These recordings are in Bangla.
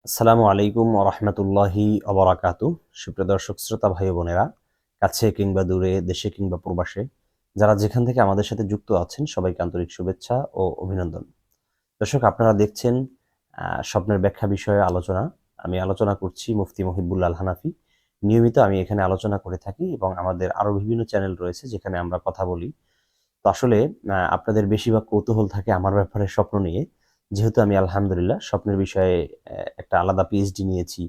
আসসালামু আলাইকুম রহমতুল্লাহি অবরাকাতু। সুপ্রিয় দর্শক শ্রোতা ভাই বোনেরা, কাছে কিংবা দূরে, দেশে কিংবা প্রবাসে, যারা যেখান থেকে আমাদের সাথে যুক্ত আছেন, সবাইকে আন্তরিক শুভেচ্ছা ও অভিনন্দন। দর্শক, আপনারা দেখছেন স্বপ্নের ব্যাখ্যা বিষয়ে আলোচনা। আমি আলোচনা করছি মুফতি মহিবুল্লাহ আল হানাফি। নিয়মিত আমি এখানে আলোচনা করে থাকি এবং আমাদের আরও বিভিন্ন চ্যানেল রয়েছে যেখানে আমরা কথা বলি। তো আসলে আপনাদের বেশিরভাগ কৌতূহল থাকে আমার ব্যাপারে স্বপ্ন নিয়ে। যেহেতু আমি আলহামদুলিল্লাহ স্বপ্নের বিষয়ে একটা আলাদা পিএইচডি নিয়েছি,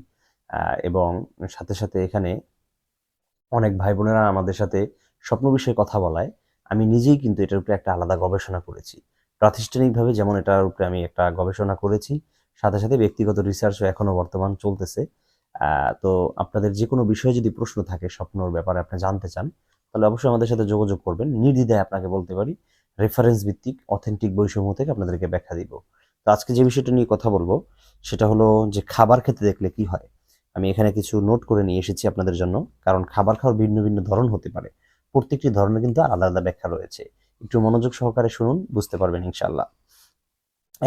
এবং সাথে এখানে অনেক ভাই বোনেরা আমাদের সাথে স্বপ্ন বিষয়ে কথা বলায় আমি নিজেই কিন্তু এটার উপরে একটা আলাদা গবেষণা করেছি। প্রাতিষ্ঠানিকভাবে যেমন এটার উপরে আমি একটা গবেষণা করেছি, সাথে ব্যক্তিগত রিসার্চও এখনো বর্তমান চলতেছে। তো আপনাদের যে কোনো বিষয়ে যদি প্রশ্ন থাকে, স্বপ্নর ব্যাপারে আপনি জানতে চান, তাহলে অবশ্যই আমাদের সাথে যোগাযোগ করবেন। নির্দ্বিধায় আপনাকে বলতে পারি, রেফারেন্স ভিত্তিক অথেন্টিক বইসমূহ থেকে আপনাদেরকে ব্যাখ্যা দিব। তো আজকে যে বিষয়টা নিয়ে কথা বলবো সেটা হলো যে খাবার খেতে দেখলে কি হয়। আমি এখানে কিছু নোট করে নিয়ে এসেছি আপনাদের জন্য, কারণ খাবার খাওয়ার ভিন্ন ভিন্ন ধরন হতে পারে। প্রত্যেকটি ধরনের কিন্তু আলাদা আলাদা ব্যাখ্যা রয়েছে। একটু মনোযোগ সহকারে শুনুন, বুঝতে পারবেন ইনশাল্লাহ।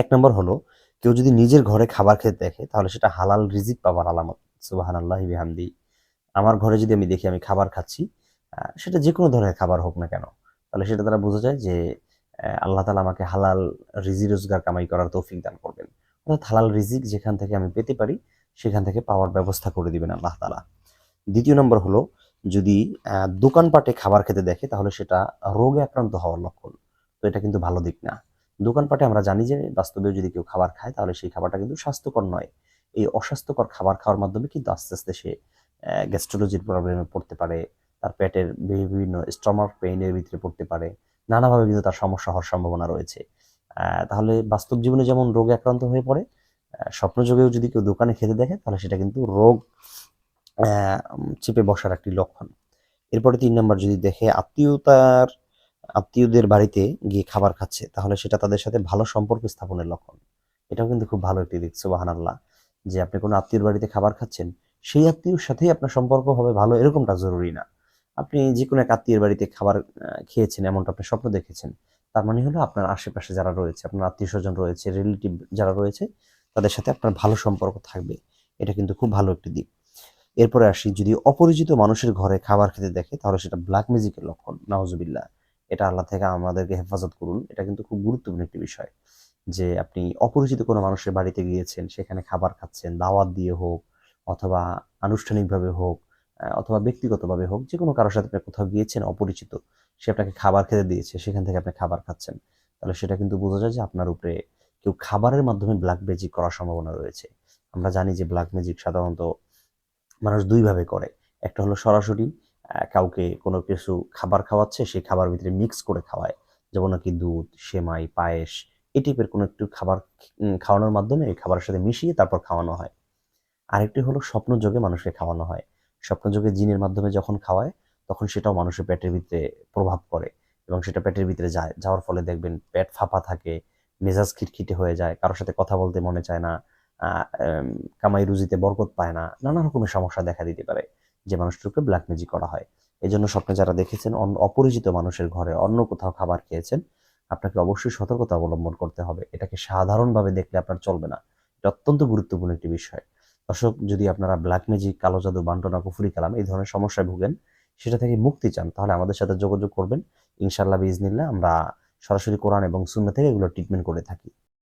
এক নম্বর হলো, কেউ যদি নিজের ঘরে খাবার খেতে দেখে তাহলে সেটা হালাল রিজিক পাওয়ার আলামত। সুবহানাল্লাহি বিহামদি। আমার ঘরে যদি আমি দেখি আমি খাবার খাচ্ছি, সেটা যে কোনো ধরনের খাবার হোক না কেন, তাহলে সেটা দ্বারা বোঝা যায় যে আল্লাহ তাআলা আমাকে হালাল রিজি রোজগার কামাই করার তৌফিক দান করবেন। অর্থাৎ হালাল রিজিক যেখান থেকে আমি পেতে পারি সেখান থেকে পাওয়ার ব্যবস্থা করে দিবেন আল্লাহ তাআলা। দ্বিতীয় নম্বর হলো, যদি দোকানপাটে খাবার খেতে দেখে তাহলে সেটা রোগে আক্রান্ত হওয়ার লক্ষণ। তো এটা কিন্তু ভালো দিক না। দোকানপাটে আমরা জানি যে বাস্তবেও যদি কেউ খাবার খায় তাহলে সেই খাবারটা কিন্তু স্বাস্থ্যকর নয়। এই অস্বাস্থ্যকর খাবার খাওয়ার মাধ্যমে কিন্তু আস্তে আস্তে সে গ্যাস্ট্রোলজির প্রবলেমে পড়তে পারে, তার পেটের বিভিন্ন স্টমাক পেইনের ভিতরে পড়তে পারে, নানাভাবে কিন্তু তার সমস্যা হওয়ার সম্ভাবনা রয়েছে। তাহলে বাস্তব জীবনে যেমন রোগে আক্রান্ত হয়ে পড়ে, স্বপ্নযোগেও যদি কেউ দোকানে খেতে দেখে তাহলে সেটা কিন্তু রোগ চেপে বসার একটি লক্ষণ। এরপরে ৩ নাম্বার, যদি দেখে আত্মীয়দের বাড়িতে গিয়ে খাবার খাচ্ছে তাহলে সেটা তাদের সাথে ভালো সম্পর্ক স্থাপনের লক্ষণ। এটাও কিন্তু খুব ভালো একটি দিক, সুবহানাল্লাহ। যে আপনি কোনো আত্মীয়র বাড়িতে খাবার খাচ্ছেন, সেই আত্মীয়র সাথেই আপনার সম্পর্ক হবে ভালো এরকমটা জরুরি না। আপনি যেকোনো এক আত্মীয়ের বাড়িতে খাবার খেয়েছেন, এমনটা আপনি স্বপ্ন দেখেছেন। তার মানে হলো আপনার আশেপাশে যারা রয়েছে, আপনার আত্মীয়স্বজন রয়েছে, রিলেটিভ যারা রয়েছে, তাদের সাথে আপনার ভালো সম্পর্ক থাকবে। এটা কিন্তু খুব ভালো একটি দিক। এরপরে আসি, যদি অপরিচিত মানুষের ঘরে খাবার খেতে দেখে তাহলে সেটা ব্ল্যাক ম্যাজিকের লক্ষণ। নাউজুবিল্লাহ। এটা আল্লাহ থেকে আমাদেরকে হেফাজত করুন। এটা কিন্তু খুব গুরুত্বপূর্ণ একটি বিষয়। যে আপনি অপরিচিত কোনো মানুষের বাড়িতে গিয়েছেন, সেখানে খাবার খাচ্ছেন, দাওয়াত দিয়ে হোক অথবা আনুষ্ঠানিকভাবে হোক, অথবা ব্যক্তিগতভাবে হোক, যেকোনো কারো সাথে আপনি কোথাও গিয়েছেন অপরিচিত, সে আপনাকে খাবার খেতে দিয়েছে, সেখান থেকে আপনি খাবার খাচ্ছেন, তাহলে সেটা কিন্তু বোঝা যায় যে আপনার উপরে কেউ খাবারের মাধ্যমে ব্ল্যাক ম্যাজিক করার সম্ভাবনা রয়েছে। আমরা জানি যে ব্ল্যাক ম্যাজিক সাধারণত মানুষ ২ ভাবে করে। একটা হলো সরাসরি কাউকে কোনো কিছু খাবার খাওয়াচ্ছে, সেই খাবারের ভিতরে মিক্স করে খাওয়ায়। যেমন নাকি দুধ, সেমাই, পায়েস, এই টাইপের কোনো একটু খাবার খাওয়ানোর মাধ্যমে এই খাবারের সাথে মিশিয়ে তারপর খাওয়ানো হয়। আরেকটি হলো স্বপ্নযোগে মানুষকে খাওয়ানো হয়। স্বপ্নযোগে জিনের মাধ্যমে যখন খাওয়ায়, তখন সেটাও মানুষের পেটের ভিতরে প্রভাব পড়ে এবং সেটা পেটের ভিতরে যায়। যাওয়ার ফলে দেখবেন পেট ফাঁপা থাকে, মেজাজ খিটখিটে হয়ে যায়, কারো সাথে কথা বলতে মনে চায় না, আ এম কামাই রুজিতে বরকত পায় না। নানা রকমের সমস্যা দেখা দিতে পারে যে মানুষটির উপরে ব্ল্যাক ম্যাজিক করা হয়। এজন্য স্বপ্নে যারা দেখেছেন অপরিচিত মানুষের ঘরে অন্য কোথাও খাবার খেয়েছেন, আপনাকে অবশ্যই সতর্কতা অবলম্বন করতে হবে। এটাকে সাধারণভাবে দেখলে আপনার চলবে না। এটা অত্যন্ত গুরুত্বপূর্ণ একটি বিষয়। দর্শক, যদি আপনারা ব্ল্যাক ম্যাজিক, কালো জাদু, বান্টনা, কুফরি কালাম এই ধরনের সমস্যায় ভুগেন, সেটা থেকে মুক্তি চান, তাহলে আমাদের সাথে যোগাযোগ করবেন। ইনশাআল্লাহ বিইজনিল্লাহ আমরা সরাসরি কোরআন এবং সুন্নাহ থেকে এগুলো ট্রিটমেন্ট করে থাকি।